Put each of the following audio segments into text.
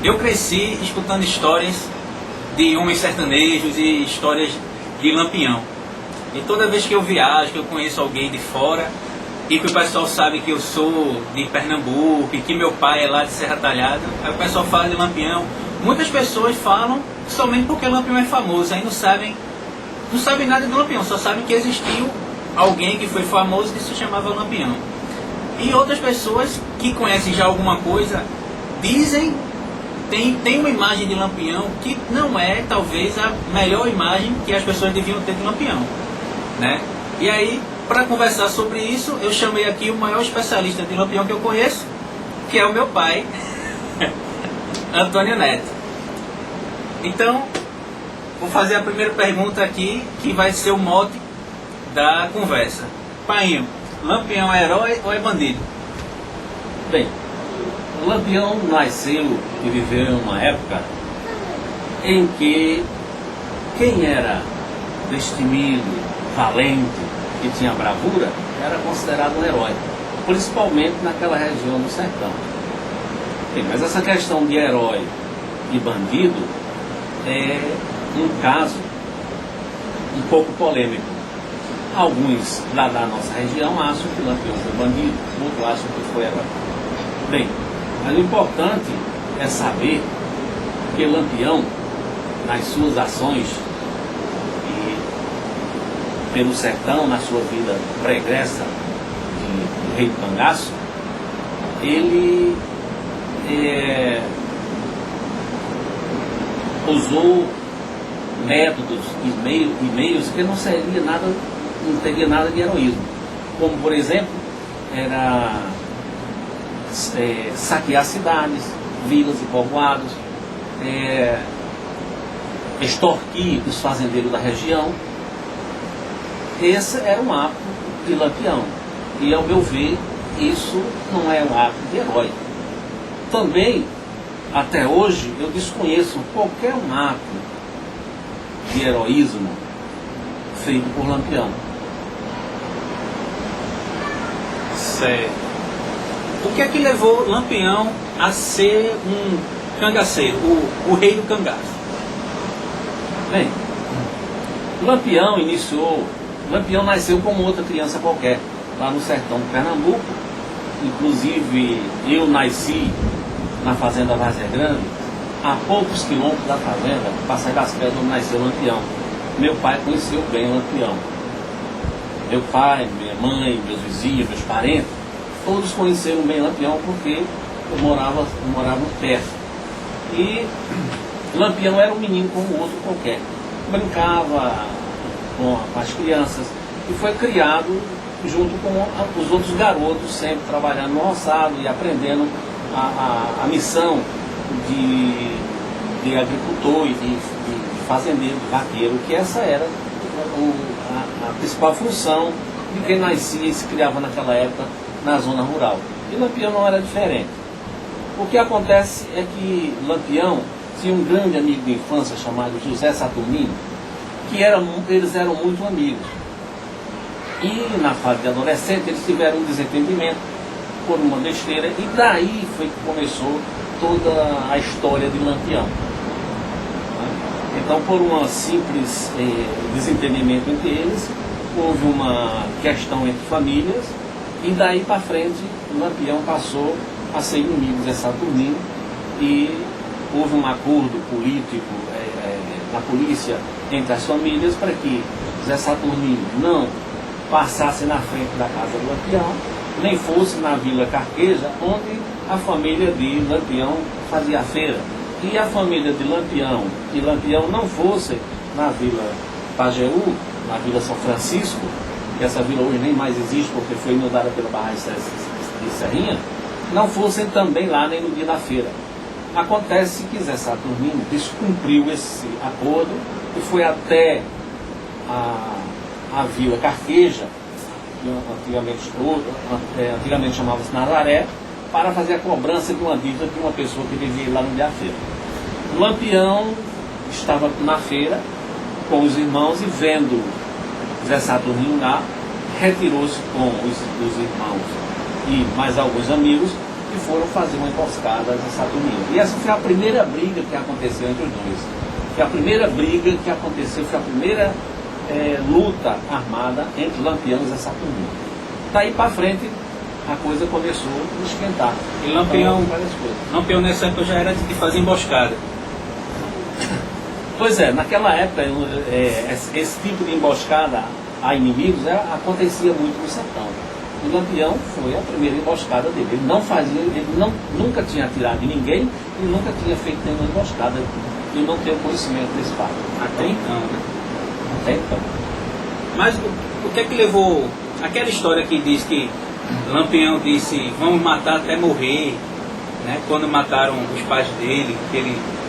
Eu cresci escutando histórias de homens sertanejos e histórias de Lampião. E toda vez que eu viajo, que eu conheço alguém de fora, e que o pessoal sabe que eu sou de Pernambuco, e que meu pai é lá de Serra Talhada, aí o pessoal fala de Lampião. Muitas pessoas falam somente porque Lampião é famoso, aí não sabem nada de Lampião, só sabem que existiu alguém que foi famoso que se chamava Lampião. E outras pessoas que conhecem já alguma coisa, dizem, tem uma imagem de Lampião que não é talvez a melhor imagem que as pessoas deviam ter de Lampião, né? E aí, para conversar sobre isso, eu chamei aqui o maior especialista de Lampião que eu conheço, que é o meu pai, Antônio Neto. Então, vou fazer a primeira pergunta aqui, que vai ser o mote da conversa. Painho, Lampião é herói ou é bandido? Bem, o Lampião nasceu e viveu em uma época em que quem era destemido, valente, que tinha bravura, era considerado um herói, principalmente naquela região do sertão. Bem, mas essa questão de herói e bandido é um caso um pouco polêmico. Alguns lá da nossa região acham que Lampião foi bandido, outros acham que foi herói. Bem, mas o importante é saber que Lampião, nas suas ações e pelo sertão, na sua vida pregressa de rei do cangaço, ele usou métodos e meios que não teria nada de heroísmo. Como, por exemplo, era saquear cidades, vilas e povoados, extorquir os fazendeiros da região. Esse era um ato de Lampião. E, ao meu ver, isso não é um ato de herói. Também, até hoje, eu desconheço qualquer um ato de heroísmo feito por Lampião. Certo. O que é que levou Lampião a ser um cangaceiro, o rei do cangaço? Bem, Lampião nasceu como outra criança qualquer, lá no sertão de Pernambuco. Inclusive, eu nasci na fazenda Várzea Grande, a poucos quilômetros da fazenda, para sair das pedras onde nasceu Lampião. Meu pai conheceu bem Lampião. Meu pai, minha mãe, meus vizinhos, meus parentes, todos conheceram bem Lampião porque eu morava perto. E Lampião era um menino como outro qualquer. Brincava com as crianças e foi criado junto com os outros garotos, sempre trabalhando no roçado e aprendendo a missão de agricultor e de fazendeiro, de vaqueiro, que essa era a principal função de quem nascia e se criava naquela época na zona rural. E Lampião não era diferente. O que acontece é que Lampião tinha um grande amigo de infância chamado José Saturnino, eles eram muito amigos. E na fase de adolescente eles tiveram um desentendimento por uma besteira, e daí foi que começou toda a história de Lampião. Então, por um simples desentendimento entre eles, houve uma questão entre famílias, e daí para frente Lampião passou a ser inimigo de Saturnino, e houve um acordo político na polícia entre as famílias para que Zé Saturnino não passasse na frente da casa do Lampião, nem fosse na Vila Carqueja, onde a família de Lampião fazia a feira. E a família de Lampião e Lampião não fossem na Vila Pajeú, na Vila São Francisco, que essa vila hoje nem mais existe porque foi inundada pela barragem de Serrinha, não fossem também lá nem no dia da feira. Acontece que Zé Saturnino descumpriu esse acordo e foi até a Vila Carqueja, que antigamente chamava-se Nazaré, para fazer a cobrança de uma dívida de uma pessoa que devia ir lá no dia da feira. Lampião estava na feira com os irmãos e, vendo Zé Saturnino lá, retirou-se com os irmãos e mais alguns amigos e foram fazer uma emboscada em Saturnino. E essa foi a primeira briga que aconteceu entre os dois. Foi a primeira briga que aconteceu, foi a primeira luta armada entre Lampião e Zé Saturnino. Daí para frente, a coisa começou a esquentar. E Lampião, então, Lampião nessa época já era de fazer emboscada. Pois é, naquela época, esse tipo de emboscada a inimigos acontecia muito no sertão. O Lampião foi a primeira emboscada dele. Ele não fazia, nunca tinha atirado em ninguém e nunca tinha feito nenhuma emboscada. E não tenho conhecimento desse fato. Até então, né? Até então. Mas o que é que levou aquela história que diz que Lampião disse vamos matar até morrer, né? Quando mataram os pais dele,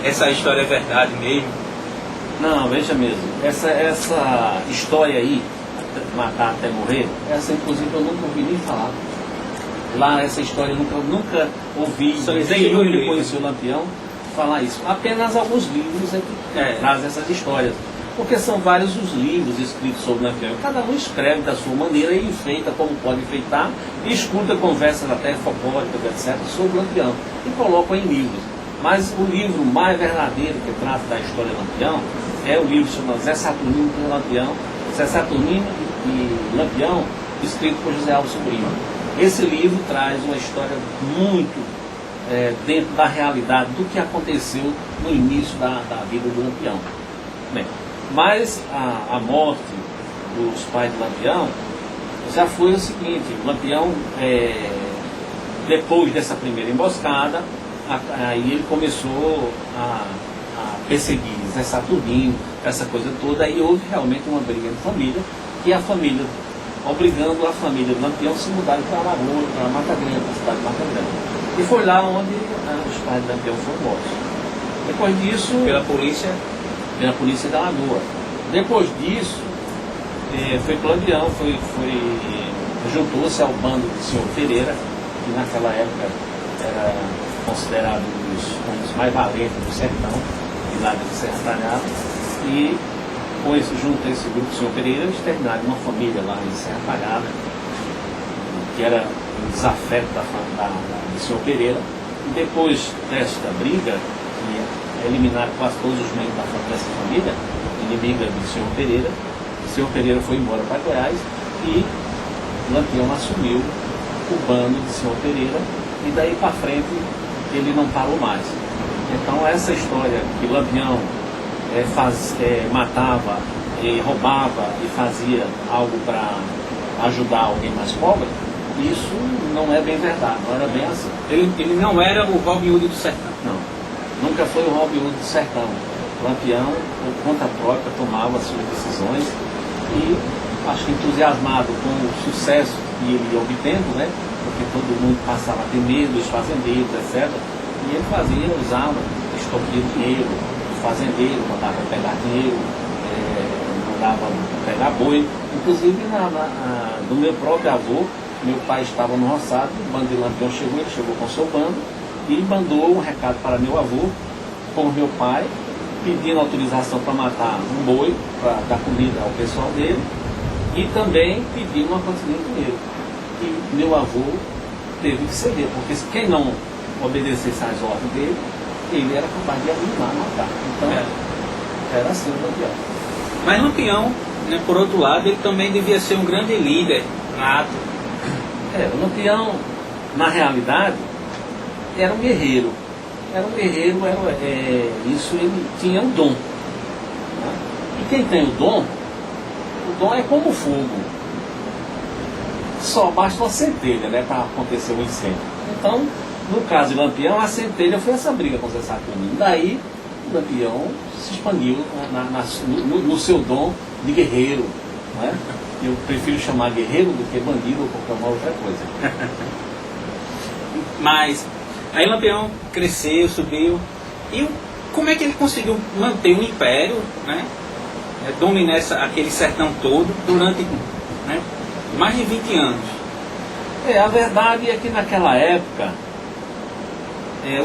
essa história é verdade mesmo? Não, veja mesmo, essa história aí, matar até morrer, essa inclusive eu nunca ouvi nem falar. Lá essa história eu nunca ouvi, nem eu que conheci o Lampião falar isso. Apenas alguns livros que trazem essas histórias. Porque são vários os livros escritos sobre Lampião. Cada um escreve da sua maneira e enfeita como pode enfeitar, e escuta conversas até folclóricas, etc., sobre Lampião, e colocam em livros. Mas o livro mais verdadeiro que trata da história de Lampião é o livro chamado Zé Saturnino e Lampião, Zé Saturnino e Lampião, escrito por José Alves Sobrinho. Esse livro traz uma história muito dentro da realidade do que aconteceu no início da vida do Lampião. Bem, mas a morte dos pais de Lampião já foi o seguinte: o Lampião, depois dessa primeira emboscada, aí ele começou a perseguir Zé Saturnino, essa coisa toda, e houve realmente uma briga de família, e a família, obrigando a família do Lampião a se mudarem para Alagoas, para Mata Grande, para a cidade de Mata Grande. E foi lá onde os pais de Lampião foram mortos. Depois disso... Pela polícia da Lagoa. Depois disso, foi para o Lampião, juntou-se ao bando do senhor Pereira, que naquela época era considerado um dos mais valentes do sertão, e lá de Serra Talhada, e junto a esse grupo do senhor Pereira, eles terminaram uma família lá em Serra Talhada, que era um desafeto do senhor Pereira, e depois desta briga, que eliminaram quase todos os membros dessa família, inimiga do senhor Pereira, o senhor Pereira foi embora para Goiás, e Lampião assumiu o bando do senhor Pereira, e daí para frente ele não parou mais. Então essa história que Lampião matava, roubava e fazia algo para ajudar alguém mais pobre, isso não é bem verdade, não era bem assim. Ele não era o Robin Hood do sertão? Não, nunca foi o Robin Hood do sertão. Lampião, por conta própria, tomava as suas decisões e, acho que entusiasmado com o sucesso que ele ia obtendo, né? Porque todo mundo passava a ter medo dos fazendeiros, etc. E ele usava, extorquia dinheiro, o fazendeiro mandava pegar dinheiro, mandava pegar boi. Inclusive, do meu próprio avô, meu pai estava no roçado, o bando de Lampião chegou, ele chegou com o seu bando e mandou um recado para meu avô, com o meu pai, pedindo autorização para matar um boi, para dar comida ao pessoal dele, e também pedindo uma quantia de dinheiro. E meu avô teve que ceder, porque quem não obedecesse às ordens dele, ele era capaz de animar, matar. Então, era assim o Lampião. Mas Lampião, né, por outro lado, ele também devia ser um grande líder nato. O Lampião, na realidade, era um guerreiro. Isso ele tinha um dom. Né? E quem tem o dom é como o fogo. Só basta uma centelha, né, para acontecer um incêndio. Então, no caso de Lampião, a centelha foi essa briga com o Zé Saturnino. Daí, o Lampião se expandiu no seu dom de guerreiro. Né? Eu prefiro chamar guerreiro do que bandido ou qualquer outra coisa. Mas aí Lampião cresceu, subiu. E como é que ele conseguiu manter um império, né? Dominar aquele sertão todo durante, né, mais de 20 anos? A verdade é que naquela época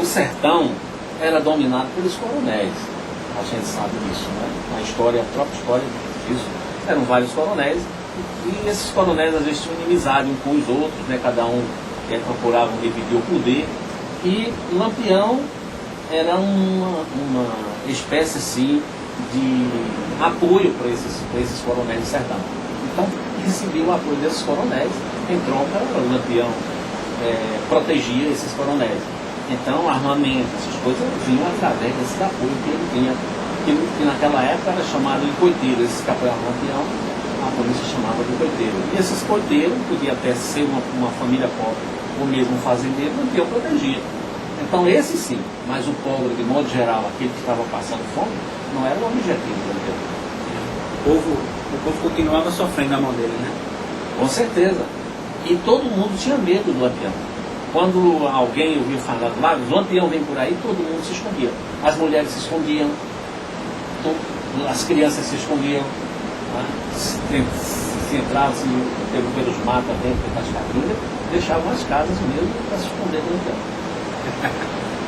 o sertão era dominado pelos coronéis. A gente sabe disso, né? A própria história disso. Eram vários coronéis. E esses coronéis às vezes tinham inimizade uns com os outros, né? Cada um procuravam dividir o poder, e Lampião era uma espécie assim, de apoio para esses coronéis do sertão. Então recebia o apoio desses coronéis, em troca o Lampião protegia esses coronéis. Então armamento, essas coisas vinham através desse apoio que ele tinha, que naquela época era chamado de coiteiro. Esse capelão Lampião, a polícia chamava de coiteiro. E esses coiteiros, podia até ser uma família pobre ou mesmo um fazendeiro, Lampião protegia. Então esse sim, mas o pobre, de modo geral, aquele que estava passando fome, não era o objetivo do Lampião. O povo continuava sofrendo na mão dele, né? Com certeza. E todo mundo tinha medo do Lampião. Quando alguém ouviu falar do Lampião vem por aí, todo mundo se escondia. As mulheres se escondiam, as crianças se escondiam, né? se entravam pelos matos dentro das famílias, deixavam as casas mesmo para se esconder do Lampião.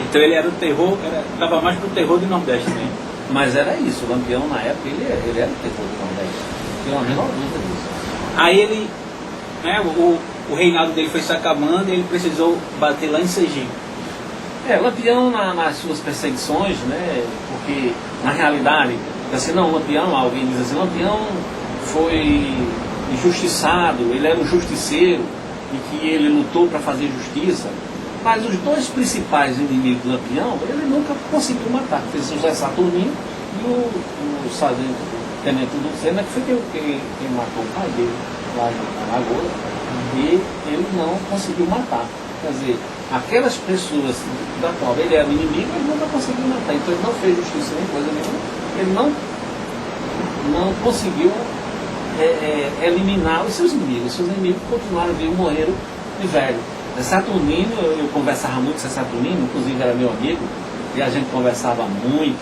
Então ele era o terror, estava mais pro terror do Nordeste, né? Mas era isso, o Lampião na época ele era o terror do Nordeste. Tem uma menor dúvida disso. Aí ele, né, o reinado dele foi se acabando e ele precisou bater lá em Sergipe. Lampião nas suas perseguições, né, porque na realidade, assim, não, Lampião, alguém diz assim, Lampião foi injustiçado, ele era um justiceiro e que ele lutou para fazer justiça. Mas os dois principais inimigos do Lampião, ele nunca conseguiu matar. Fez o José Saturnino e o sargento Tenente Lucena, que foi quem matou o pai dele lá na Lagoa, e ele não conseguiu matar. Quer dizer, aquelas pessoas da qual ele era o inimigo, ele nunca conseguiu matar. Então ele não fez justiça nem coisa nenhuma. Ele não conseguiu eliminar os seus inimigos. Os seus inimigos continuaram vivos, morreram de velho. Saturnino, eu conversava muito com o Saturnino, inclusive era meu amigo, e a gente conversava muito,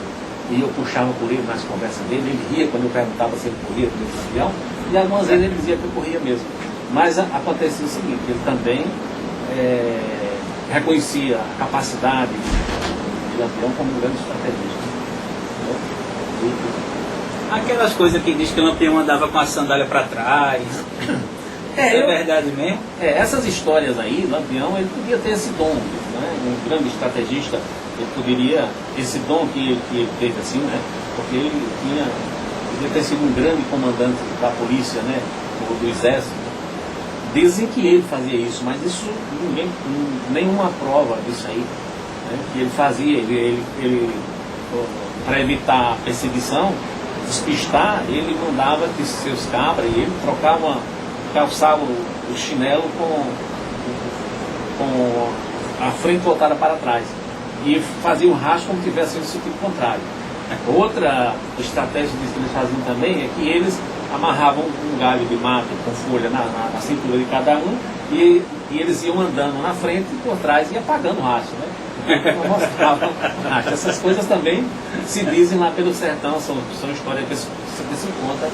e eu puxava por ele nas conversas dele, ele ria quando eu perguntava se ele corria com o Lampião, e algumas vezes ele dizia que eu corria mesmo. Mas acontecia o seguinte, ele também reconhecia a capacidade de Lampião como um grande estrategista. Aquelas coisas que diz que o Lampião andava com a sandália para trás. É verdade mesmo? Essas histórias aí, Lampião, ele podia ter esse dom, né? Um grande estrategista, ele poderia, esse dom que ele teve assim, né? Porque ele podia ter sido um grande comandante da polícia, né? Do exército. Dizem que ele fazia isso, mas isso nenhuma prova disso aí, né? Que ele fazia, ele para evitar a perseguição, despistar, ele mandava que seus cabras, e ele calçava o chinelo com a frente voltada para trás e fazia um rastro como tivesse no sentido contrário. Outra estratégia que eles faziam também é que eles amarravam um galho de mato com folha na cintura de cada um e eles iam andando na frente e por trás ia apagando o rastro, né? Então, mostravam rastro. Essas coisas também se dizem lá pelo sertão, são histórias que se conta.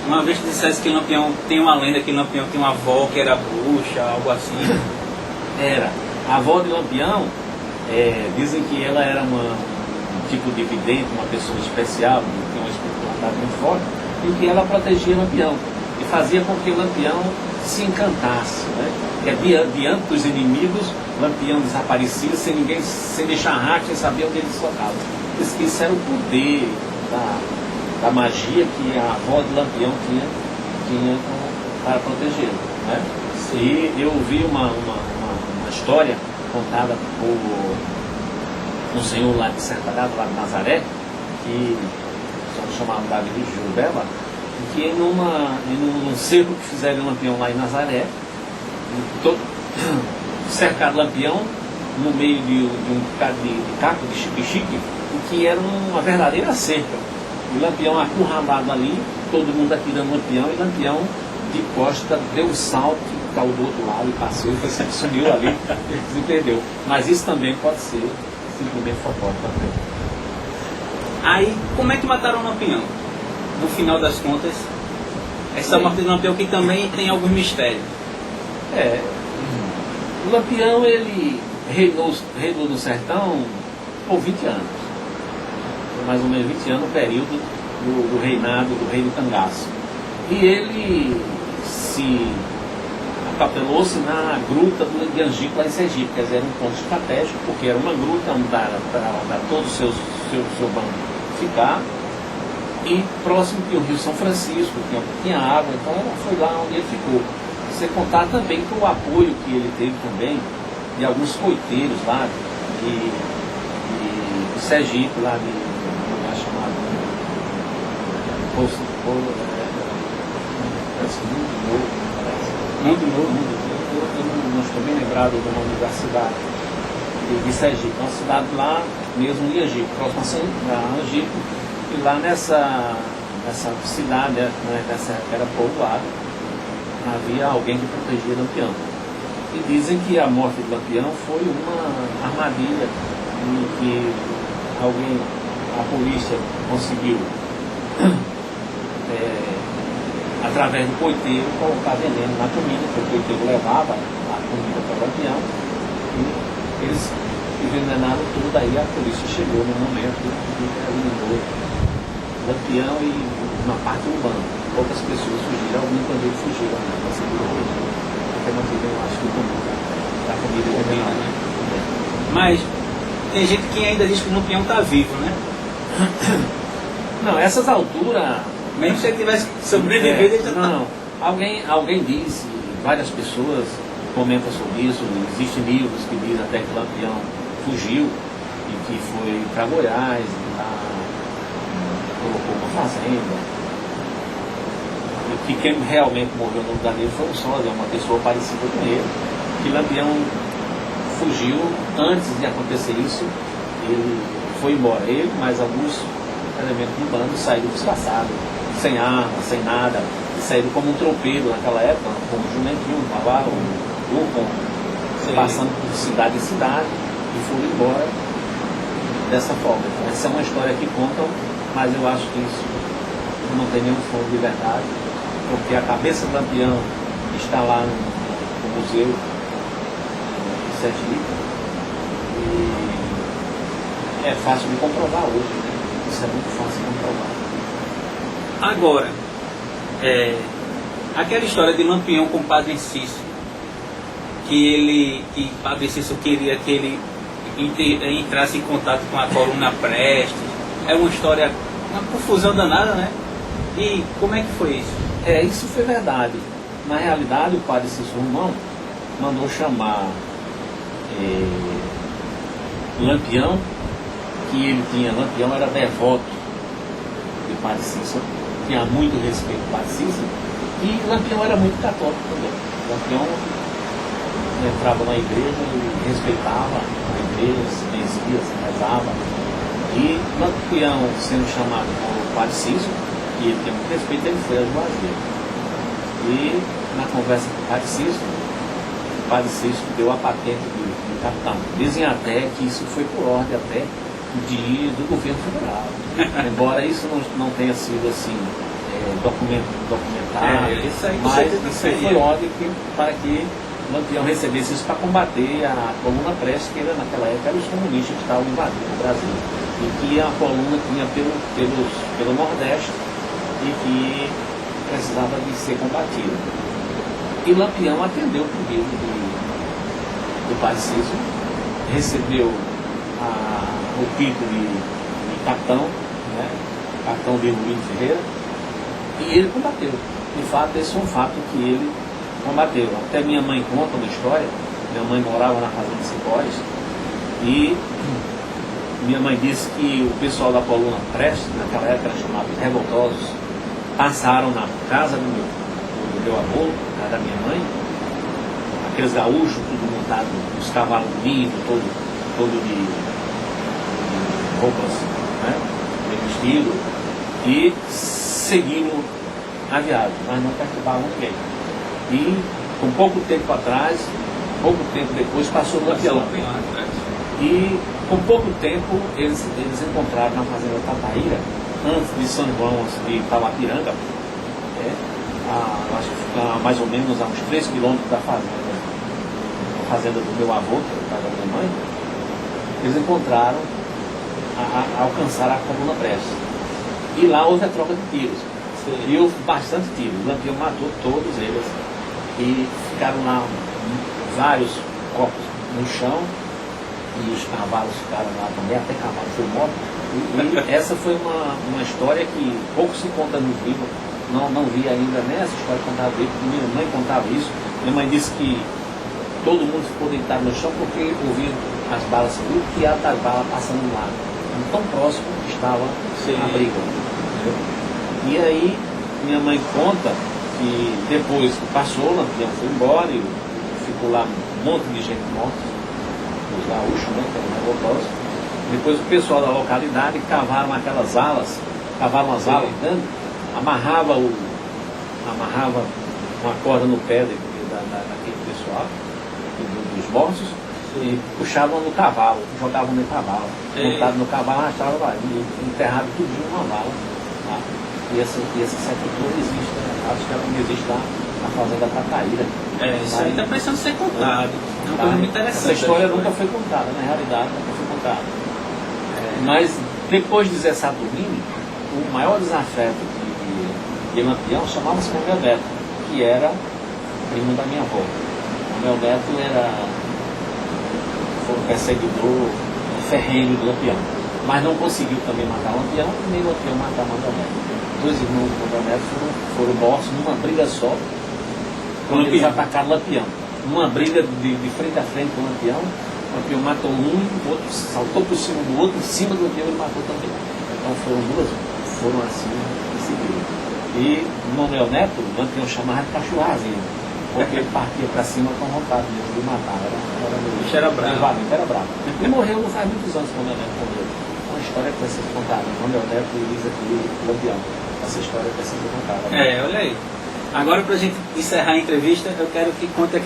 Uma vez que dissesse que Lampião tem uma lenda que Lampião tem uma avó que era bruxa, algo assim. Era. A avó de Lampião, dizem que ela era um tipo de vidente, uma pessoa especial, que tinha uma espiritualidade muito forte, e que ela protegia Lampião. E fazia com que Lampião se encantasse, né? Diante dos inimigos, Lampião desaparecia sem deixar rastro, sem saber onde ele se colocava. Isso era o poder da magia que a avó de Lampião tinha para protegê-lo, né? E eu ouvi uma história contada por um senhor lá de Sertalhado, lá de Nazaré, que chamava Davi de Jubela, que num cerco que fizeram em Lampião lá em Nazaré, cercaram Lampião no meio de um bocado de caco de chique-chique, que era uma verdadeira cerca. O Lampião acurralado ali, todo mundo atirando Lampião, e Lampião de costa deu um salto, caiu do outro lado e passou, e sumiu ali e se perdeu. Mas isso também pode ser simplesmente folclore também. Aí, como é que mataram o Lampião? No final das contas, essa morte de Lampião que também tem alguns mistérios. O Lampião, ele reinou no sertão por 20 anos. Foi mais ou menos 20 anos o período do reinado do rei do Cangaço. E ele se capelou-se na gruta de Angico, lá em Sergipe, quer dizer, era um ponto estratégico, porque era uma gruta onde para todo o seu bando ficar, e próximo tinha o Rio São Francisco, tinha água, então foi lá onde ele ficou. Você contar também com o apoio que ele teve também de alguns coiteiros lá de Sergipe, lá de lugar chamado Muito novo, eu não estou bem lembrado do nome da cidade de Sergipe, uma cidade lá mesmo em Angico, próxima a Angico, e lá nessa cidade, né, que era povoada, havia alguém que protegia Lampião. E dizem que a morte de Lampião foi uma armadilha e que a polícia conseguiu, através do coiteiro, colocar veneno na comida, porque o coiteiro levava a comida para o Lampião, e eles envenenaram tudo. Aí a polícia chegou no momento que eliminou Lampião e uma parte urbana. Poucas pessoas fugiram, alguns bandidos fugiram, né? Porque mantiveram, eu acho que o comum da comida envenenada, né? Mas tem gente que ainda diz que o Lampião está vivo, né? Não, essas alturas... Mesmo se ele tivesse sobrevivido, ele já está... Não, alguém disse, várias pessoas comentam sobre isso, existem livros que dizem até que o Lampião fugiu e que foi para Goiás, e lá colocou uma fazenda. E que quem realmente morreu no lugar dele foi um sósia, uma pessoa parecida com ele, que Lampião fugiu antes de acontecer isso, ele foi embora, ele, mais alguns elementos do bando saíram disfarçados, sem arma, sem nada, saíram como um tropeiro naquela época, com um jumentinho, um cavalo, passando por cidade em cidade, e foram embora dessa forma. Então, essa é uma história que contam, mas eu acho que isso não tem nenhum fundo de verdade, porque a cabeça do Lampião está lá no museu de Sergipe, e é fácil de comprovar hoje, né? Isso é muito fácil de comprovar. Agora, aquela história de Lampião com o Padre Cícero, que Padre Cícero queria que ele entrasse em contato com a coluna Prestes, é uma história, uma confusão danada, né? E como é que foi isso? Isso foi verdade. Na realidade, o Padre Cícero Romão mandou chamar Lampião, que Lampião era devoto de Padre Cícero, tinha muito respeito por Padre Cícero, e Lampião era muito católico também. Lampião entrava na igreja e respeitava a igreja, se benzia, se rezava. E Lampião, sendo chamado por Padre Cícero, e ele tinha muito respeito, ele foi às Juazeiras. E na conversa com o Padre Cícero deu a patente de capitão. Dizem até que isso foi por ordem até do governo federal. Embora isso não tenha sido assim documentado, mas isso foi ordem para que Lampião recebesse isso para combater a coluna Prestes, que naquela época eram os comunistas que estavam invadindo o Brasil, e que a coluna tinha pelo Nordeste e que precisava de ser combatida. E Lampião atendeu o pedido do Padre Cícero, recebeu o título de capitão, né? Capitão de Rubinho Ferreira, e ele combateu. De fato, esse é um fato que ele combateu. Até minha mãe conta uma história. Minha mãe morava na Fazenda de Cipós, e minha mãe disse que o pessoal da coluna Prestes, naquela época era chamado de revoltosos, passaram na casa do meu avô, na casa da minha mãe, aqueles gaúchos, tudo montado, os cavalos lindos, todo de roupas, né, bem vestido, e seguiram a viagem, mas não perturbavam ninguém. E com pouco tempo depois passou o Lampião. E com pouco tempo eles encontraram na fazenda Tataíra, antes de São João, antes de Itapiranga, acho que fica mais ou menos a uns 3 quilômetros da fazenda do meu avô, que era da minha mãe. Eles encontraram, alcançaram a coluna Prestes. E lá houve a troca de tiros. Sim. E houve bastante tiros. O Lampião matou todos eles. E ficaram lá vários corpos no chão, e os cavalos ficaram lá também, até cavalo foi morto. E essa foi uma história que pouco se conta no livro, não vi ainda nessa história contada no livro, minha mãe contava isso. Minha mãe disse que todo mundo ficou deitado no chão porque ouviam as balas sair e a das balas passando lá. Tão próximo que estava a briga. Entendeu? E aí minha mãe conta que depois que passou, o Lampião foi embora e ficou lá um monte de gente morta, os gaúchos, né, que eram revoltosos. Depois o pessoal da localidade cavaram aquelas alas, cavaram as alas, entende? Amarrava uma corda no pé daquele pessoal, dos mortos, e puxavam no cavalo, jogavam no cavalo, montado no cavalo, arrastavam lá, e enterravam tudo numa vala. Tá? E essa sepultura existe, né? Acho que ela não existe lá na fazenda Cacaíra. Isso aí está precisando ser contado. É uma coisa muito interessante. Essa história nunca foi contada, na realidade, nunca foi contada. Mas depois de Zé Saturnino, o maior desafeto de Lampião chamava-se Manuel Neto, que era primo da minha avó. Manuel Neto foi um perseguidor ferrenho do Lampião, mas não conseguiu também matar Lampião, nem Lampião matar Manuel Neto. Dois irmãos do Manuel Neto foram mortos numa briga só, quando eles atacaram Lampião. Numa briga de frente a frente com o Lampião, o Lampião matou um, o outro saltou por cima do outro, em cima do Lampião ele matou também. Então foram assim em seguida. E Manuel Neto, o Lampião chamava de cachorrazinho, porque ele partia para cima com vontade mesmo de matar. Era bravo. Era bravo. Ele morreu não faz muitos anos quando o Manuel Neto morreu. É uma história que vai ser contada. Manuel Neto e Luiz aqui, Lampião. Essa história vai ser contada. Olha aí. Agora, para a gente encerrar a entrevista, eu quero que conte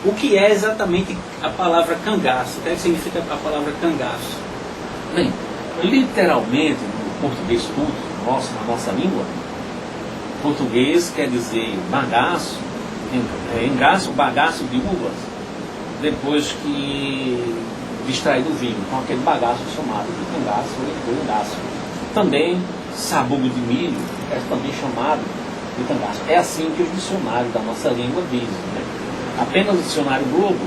o que é exatamente a palavra cangaço. O que significa a palavra cangaço? Bem, literalmente, no português culto, na nossa língua, português quer dizer bagaço, engaço, bagaço de uvas, depois que extraído o vinho, com aquele bagaço chamado de cangaço ou engaço. Também sabugo de milho é também chamado de cangaço. É assim que os dicionários da nossa língua dizem. Né? Apenas o dicionário Globo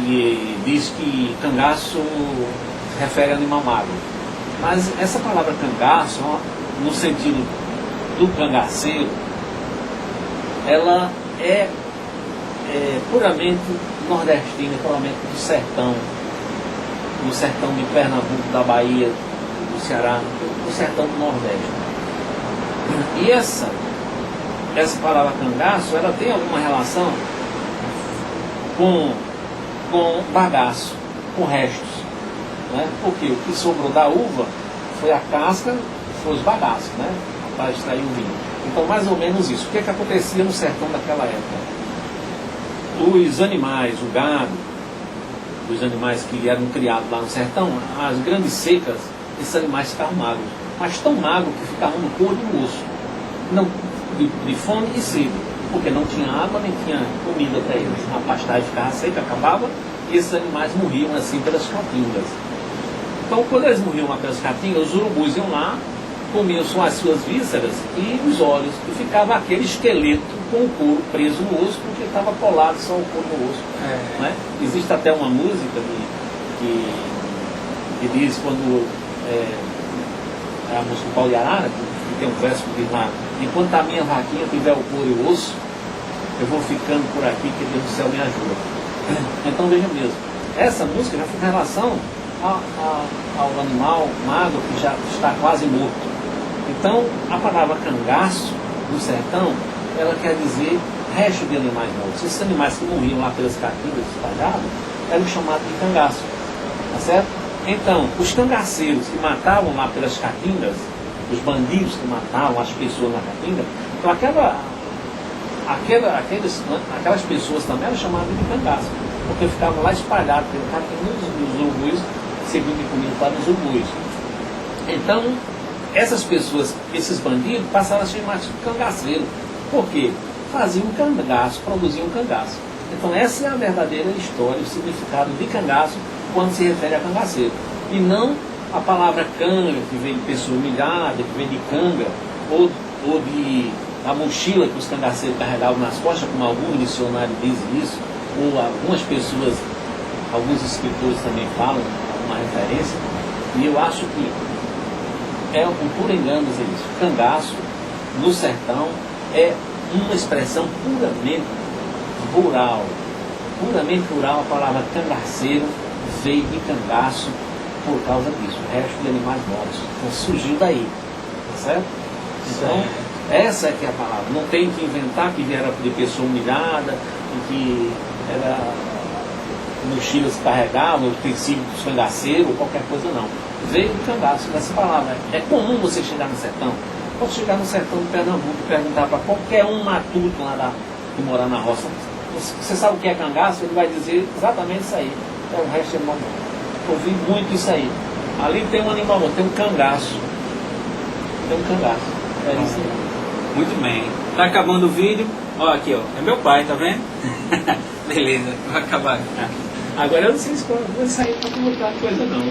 e diz que cangaço se refere a animal magro. Mas essa palavra cangaço, no sentido do cangaceiro, ela é puramente nordestina, puramente do sertão de Pernambuco, da Bahia, do Ceará, do sertão do Nordeste. E essa palavra cangaço, ela tem alguma relação com bagaço, com restos. Né? Porque o que sobrou da uva foi a casca, foi os bagaços, né? Para extrair o vinho. Então, mais ou menos isso. O que acontecia no sertão daquela época? Os animais, o gado, os animais que eram criados lá no sertão, as grandes secas, esses animais ficavam magros. Mas tão magros que ficavam no couro e no osso. Não, de fome e sede. Porque não tinha água, nem tinha comida para eles. A pastagem ficava seca, acabava, e esses animais morriam assim pelas caatingas. Então, quando eles morriam lá pelas caatingas, os urubus iam lá, comiam só as suas vísceras e os olhos, e ficava aquele esqueleto com o couro preso no osso, porque estava colado só o couro no osso. Né? Existe até uma música que diz quando a música do Paulo de Arara, que tem um verso que diz lá: enquanto a minha vaquinha tiver o couro e o osso, eu vou ficando por aqui, que Deus do céu me ajuda. Então veja mesmo, essa música já foi em relação ao animal magro que já está quase morto. Então a palavra cangaço do sertão, ela quer dizer resto de animais mortos. Esses animais que morriam lá pelas caatingas espalhadas eram chamados de cangaço, tá certo? Então os cangaceiros que matavam lá pelas caatingas, os bandidos que matavam as pessoas na caatinga, então aquelas pessoas também eram chamadas de cangaço, porque ficavam lá espalhados pela caatinga dos urubus, servindo de comida para os urubus. Então essas pessoas, esses bandidos, passaram a ser chamados de cangaceiro. Por quê? Faziam cangaço, produziam cangaço. Então essa é a verdadeira história, o significado de cangaço quando se refere a cangaceiro. E não a palavra canga, que vem de pessoa humilhada, que vem de canga, ou de da mochila que os cangaceiros carregavam nas costas, como alguns missionários dizem isso, ou algumas pessoas, alguns escritores também falam, uma referência, e eu acho que é um puro engano dizer isso. Cangaço, no sertão, é uma expressão puramente rural. Puramente rural, a palavra cangaceiro veio de cangaço por causa disso, o resto de animais mortos. Então surgiu daí, tá certo? Então, essa é que é a palavra. Não tem que inventar que era de pessoa humilhada, e que era mochilas que carregavam, utensílio dos cangaceiros, ou qualquer coisa não. Veio do cangaço, dessa palavra. É comum você chegar no sertão. Pode chegar no sertão de Pernambuco e perguntar para qualquer um matuto lá que morar na roça, você sabe o que é cangaço? Ele vai dizer exatamente isso aí. É o resto de animal morto. Ouvi muito isso aí. Ali tem um animal morto, tem um cangaço. Tem um cangaço. É isso aí. Muito bem. Tá acabando o vídeo. Ó, aqui, ó. É meu pai, tá vendo? Beleza, vai acabar. Agora eu não sei se vai sair para colocar coisa não.